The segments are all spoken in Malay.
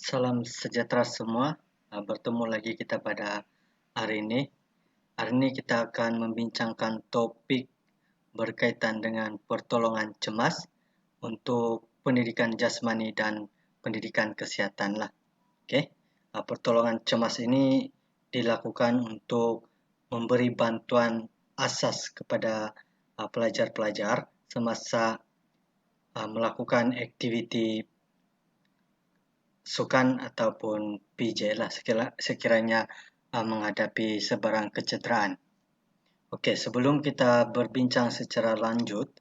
Salam sejahtera semua. Bertemu lagi kita pada hari ini. Hari ini kita akan membincangkan topik berkaitan dengan pertolongan cemas untuk pendidikan jasmani dan pendidikan kesihatan lah. Okey. Pertolongan cemas ini dilakukan untuk memberi bantuan asas kepada pelajar-pelajar semasa melakukan aktiviti sukan ataupun PJ lah sekiranya menghadapi sebarang kecederaan. Okey, sebelum kita berbincang secara lanjut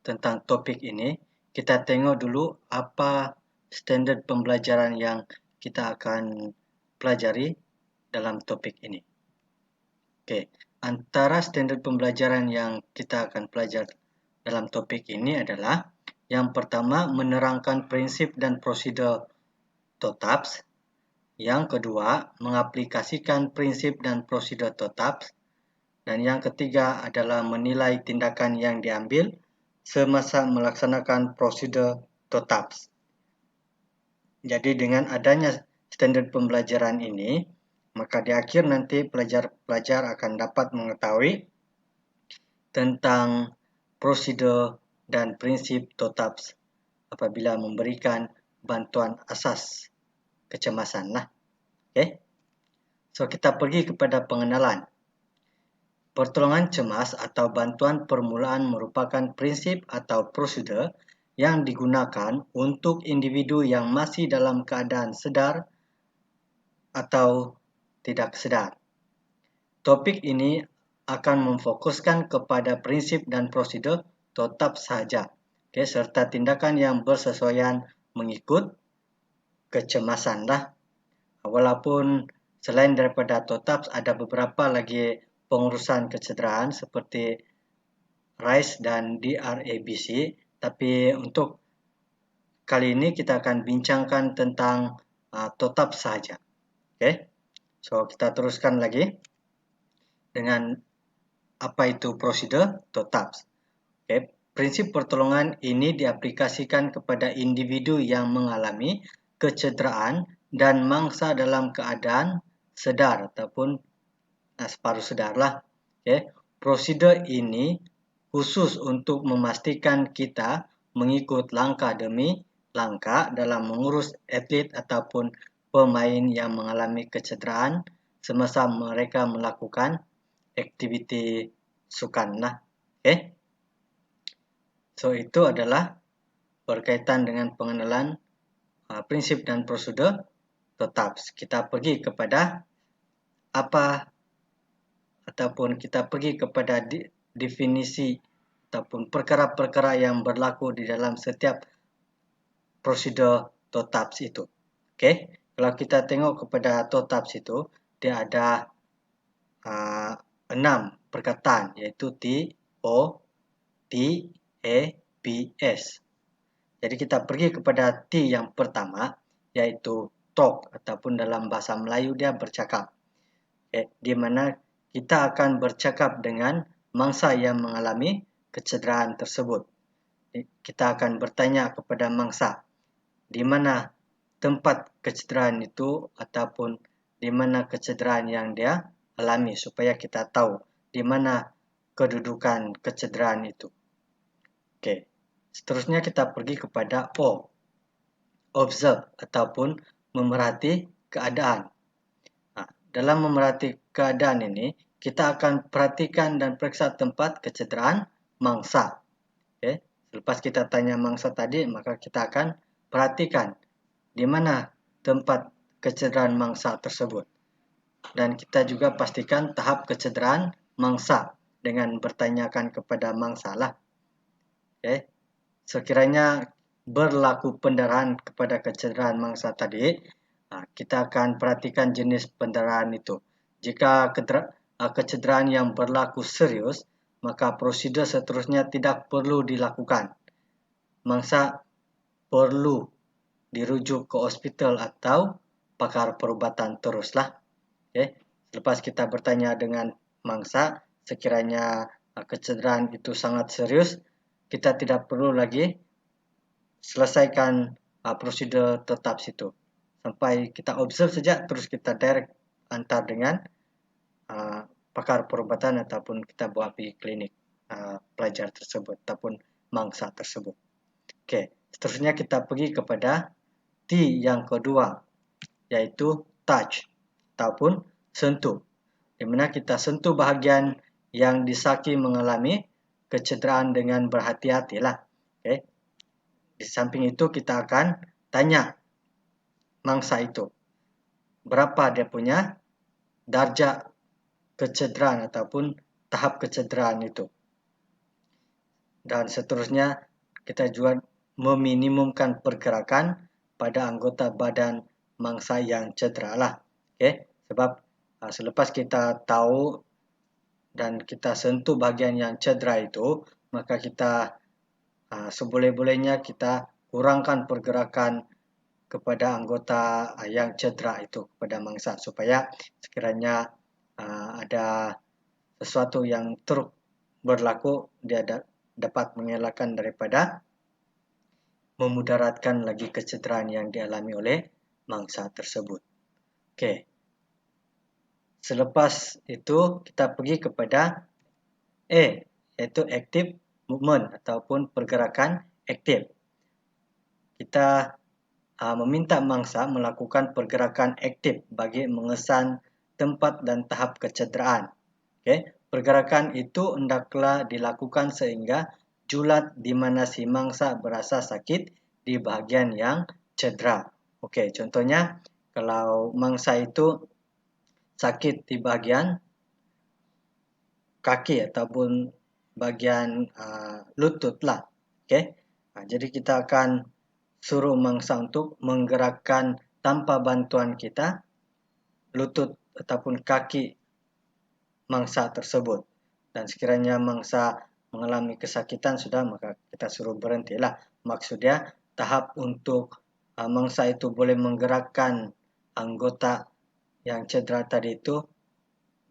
tentang topik ini, kita tengok dulu apa standard pembelajaran yang kita akan pelajari dalam topik ini. Okey, antara standard pembelajaran yang kita akan pelajari dalam topik ini adalah yang pertama menerangkan prinsip dan prosedur TOTAPS. Yang kedua, mengaplikasikan prinsip dan prosedur TOTAPS. Dan yang ketiga adalah menilai tindakan yang diambil semasa melaksanakan prosedur TOTAPS. Jadi dengan adanya standard pembelajaran ini, maka di akhir nanti pelajar-pelajar akan dapat mengetahui tentang prosedur dan prinsip TOTAPS apabila memberikan bantuan asas kecemasan lah. Okay. So kita pergi kepada pengenalan. Pertolongan cemas atau bantuan permulaan merupakan prinsip atau prosedur yang digunakan untuk individu yang masih dalam keadaan sedar atau tidak sedar. Topik ini akan memfokuskan kepada prinsip dan prosedur TOTAPS sahaja, okay, serta tindakan yang bersesuaian mengikut kecemasan lah. Walaupun selain daripada TOTAPS ada beberapa lagi pengurusan kecederaan seperti RICE dan DRABC, tapi untuk kali ini kita akan bincangkan tentang TOTAPS sahaja. Okay. So kita teruskan lagi dengan apa itu prosedur TOTAPS. Okay. Prinsip pertolongan ini diaplikasikan kepada individu yang mengalami kecederaan dan mangsa dalam keadaan sedar ataupun separuh sedar lah. Okay. Prosedur ini khusus untuk memastikan kita mengikut langkah demi langkah dalam mengurus atlet ataupun pemain yang mengalami kecederaan semasa mereka melakukan aktiviti sukan lah. Okay. So itu adalah berkaitan dengan pengenalan prinsip dan prosedur TOTAPS. Kita pergi kepada apa ataupun kita pergi kepada definisi ataupun perkara-perkara yang berlaku di dalam setiap prosedur TOTAPS itu. Okey, kalau kita tengok kepada TOTAPS itu, dia ada 6 perkataan iaitu T, O, T, A, P, S. Jadi kita pergi kepada T yang pertama iaitu talk ataupun dalam bahasa Melayu dia bercakap. Di mana kita akan bercakap dengan mangsa yang mengalami kecederaan tersebut. Kita akan bertanya kepada mangsa di mana tempat kecederaan itu ataupun di mana kecederaan yang dia alami supaya kita tahu di mana kedudukan kecederaan itu. Okey. Seterusnya kita pergi kepada O. Observe ataupun memerhati keadaan. Dalam memerhati keadaan ini, kita akan perhatikan dan periksa tempat kecederaan mangsa. Okay. Selepas kita tanya mangsa tadi, maka kita akan perhatikan di mana tempat kecederaan mangsa tersebut. Dan kita juga pastikan tahap kecederaan mangsa dengan bertanyakan kepada mangsa lah. Okay. Sekiranya berlaku pendarahan kepada kecederaan mangsa tadi, kita akan perhatikan jenis pendarahan itu. Jika kecederaan yang berlaku serius, maka prosedur seterusnya tidak perlu dilakukan. Mangsa perlu dirujuk ke hospital atau pakar perubatan teruslah. Okay. Selepas kita bertanya dengan mangsa, sekiranya kecederaan itu sangat serius, kita tidak perlu lagi selesaikan prosedur TOTAPS itu. sampai kita observe saja, terus kita direct antar dengan pakar perubatan ataupun kita bawa pergi klinik pelajar tersebut ataupun mangsa tersebut. Oke, seterusnya kita pergi kepada T yang kedua, yaitu touch ataupun sentuh, di mana kita sentuh bahagian yang disaki mengalami kecederaan dengan berhati-hatilah. Oke. Di samping itu kita akan tanya mangsa itu berapa dia punya darjah kecederaan ataupun tahap kecederaan itu. Dan seterusnya kita juga meminimumkan pergerakan pada anggota badan mangsa yang cedera lah. Okay? Sebab selepas kita tahu dan kita sentuh bahagian yang cedera itu, maka kita seboleh-bolehnya kita kurangkan pergerakan kepada anggota yang cedera itu kepada mangsa, supaya sekiranya ada sesuatu yang teruk berlaku, dia dapat mengelakkan daripada memudaratkan lagi kecederaan yang dialami oleh mangsa tersebut. Okey. Selepas itu kita pergi kepada A, iaitu active movement ataupun pergerakan aktif. Kita meminta mangsa melakukan pergerakan aktif bagi mengesan tempat dan tahap kecederaan. Okay. Pergerakan itu hendaklah dilakukan sehingga julat di mana si mangsa berasa sakit di bahagian yang cedera. Okey, contohnya kalau mangsa itu sakit di bahagian kaki ataupun bahagian lutut lah. Okey. Jadi kita akan suruh mangsa untuk menggerakkan tanpa bantuan kita lutut ataupun kaki mangsa tersebut. Dan sekiranya mangsa mengalami kesakitan sudah, maka kita suruh berhentilah. Maksudnya tahap untuk mangsa itu boleh menggerakkan anggota yang cedera tadi itu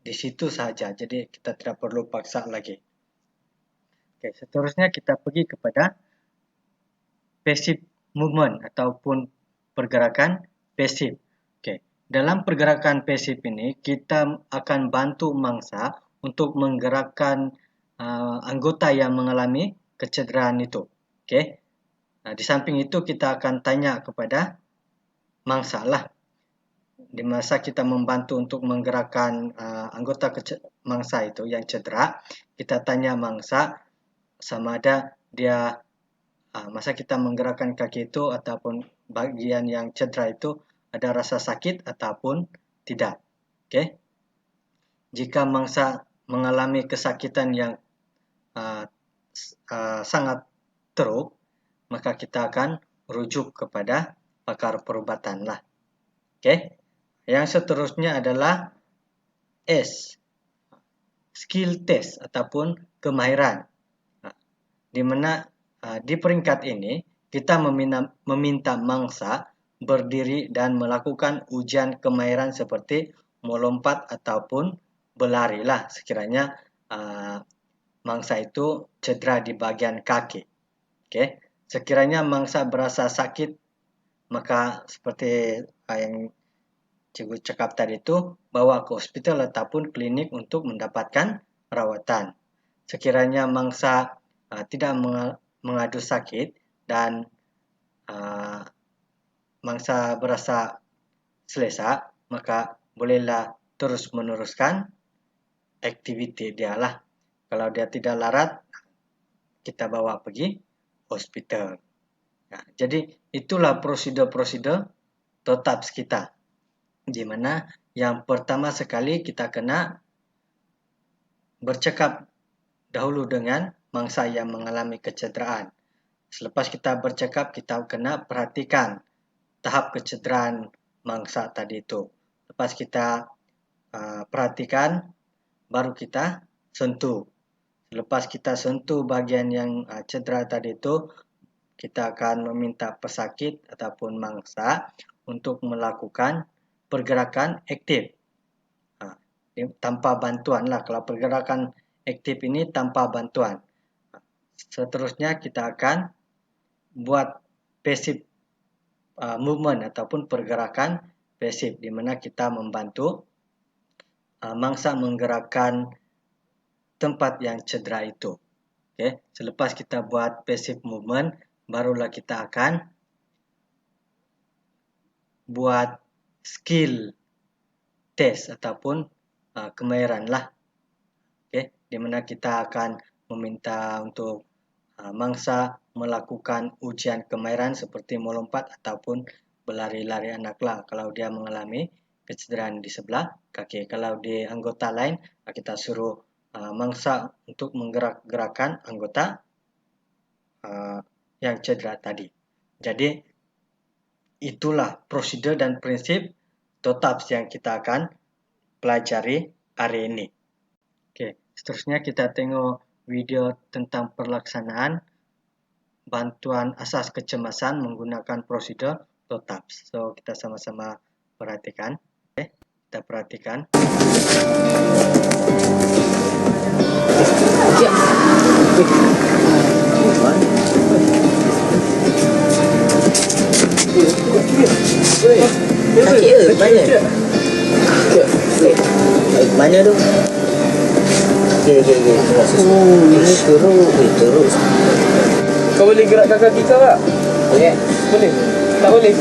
di situ saja. Jadi kita tidak perlu paksa lagi. Oke, seterusnya kita pergi kepada passive movement ataupun pergerakan pasif. Oke, dalam pergerakan pasif ini kita akan bantu mangsa untuk menggerakkan anggota yang mengalami kecederaan itu. Oke. Di samping itu kita akan tanya kepada mangsa lah. Di masa kita membantu untuk menggerakkan anggota mangsa itu yang cedera, kita tanya mangsa sama ada dia masa kita menggerakkan kaki itu ataupun bagian yang cedera itu ada rasa sakit ataupun tidak. Okey. Jika mangsa mengalami kesakitan yang sangat teruk, maka kita akan rujuk kepada pakar perubatan lah. Okey. Yang seterusnya adalah S, skill test ataupun kemahiran. Di mana di peringkat ini kita meminta mangsa berdiri dan melakukan ujian kemahiran seperti melompat ataupun berlari lah sekiranya mangsa itu cedera di bahagian kaki. Okay. Sekiranya mangsa berasa sakit, maka seperti yang cikgu cakap tadi itu, bawa ke hospital ataupun klinik untuk mendapatkan perawatan. Sekiranya mangsa tidak mengadu sakit dan mangsa berasa selesa, maka bolehlah terus meneruskan aktiviti dia lah. Kalau dia tidak larat, kita bawa pergi hospital. Jadi itulah prosedur-prosedur TOTAPS kita. Di mana yang pertama sekali kita kena bercakap dahulu dengan mangsa yang mengalami kecederaan. Selepas kita bercakap, kita kena perhatikan tahap kecederaan mangsa tadi itu. Lepas kita perhatikan, baru kita sentuh. Selepas kita sentuh bahagian yang cedera tadi itu, kita akan meminta pesakit ataupun mangsa untuk melakukan pergerakan aktif. Tanpa bantuan lah. Kalau pergerakan aktif ini tanpa bantuan. Seterusnya kita akan buat passive movement ataupun pergerakan pasif, di mana kita membantu mangsa menggerakkan tempat yang cedera itu. Okay. Selepas kita buat passive movement, barulah kita akan buat skill test ataupun kemahiran lah. Okay. Di mana kita akan meminta untuk mangsa melakukan ujian kemahiran seperti melompat ataupun berlari-lari anak lah kalau dia mengalami kecederaan di sebelah kaki. Kalau di anggota lain, kita suruh mangsa untuk menggerak-gerakkan anggota yang cedera tadi. Jadi itulah prosedur dan prinsip TOTAPS yang kita akan pelajari hari ini. Oke, seterusnya kita tengok video tentang pelaksanaan bantuan asas kecemasan menggunakan prosedur TOTAPS. So, kita sama-sama perhatikan. Oke, kita perhatikan. Kaki mana? Mana tu? Okey. Ini turun. Kau boleh gerakkan kaki kau tak? Boleh. Boleh? Tak boleh?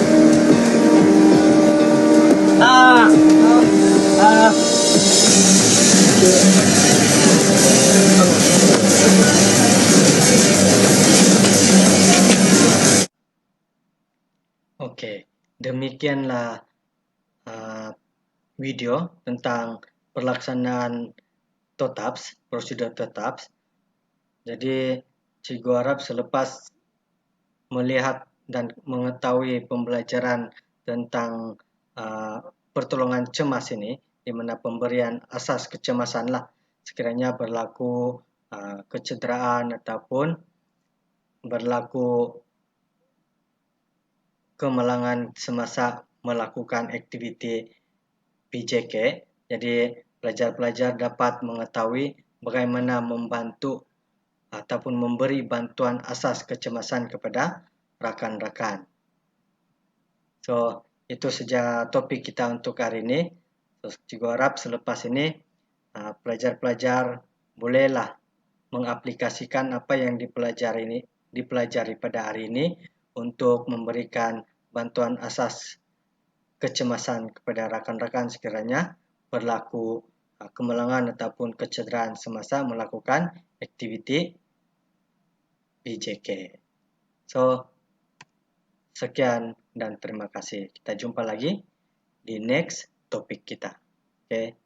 Okey, demikianlah video tentang pelaksanaan TOTAPS, prosedur TOTAPS. Jadi, cikgu harap selepas melihat dan mengetahui pembelajaran tentang pertolongan cemas ini, di mana pemberian asas kecemasan lah, sekiranya berlaku kecederaan ataupun berlaku kemalangan semasa melakukan aktiviti PJK. Jadi pelajar-pelajar dapat mengetahui bagaimana membantu ataupun memberi bantuan asas kecemasan kepada rakan-rakan. So, itu saja topik kita untuk hari ini. So, cikgu harap selepas ini pelajar-pelajar bolehlah mengaplikasikan apa yang dipelajari pada hari ini untuk memberikan bantuan asas kecemasan kepada rakan-rakan sekiranya berlaku kemalangan ataupun kecederaan semasa melakukan aktiviti PJK. So, sekian dan terima kasih. Kita jumpa lagi di next topik kita. Okay.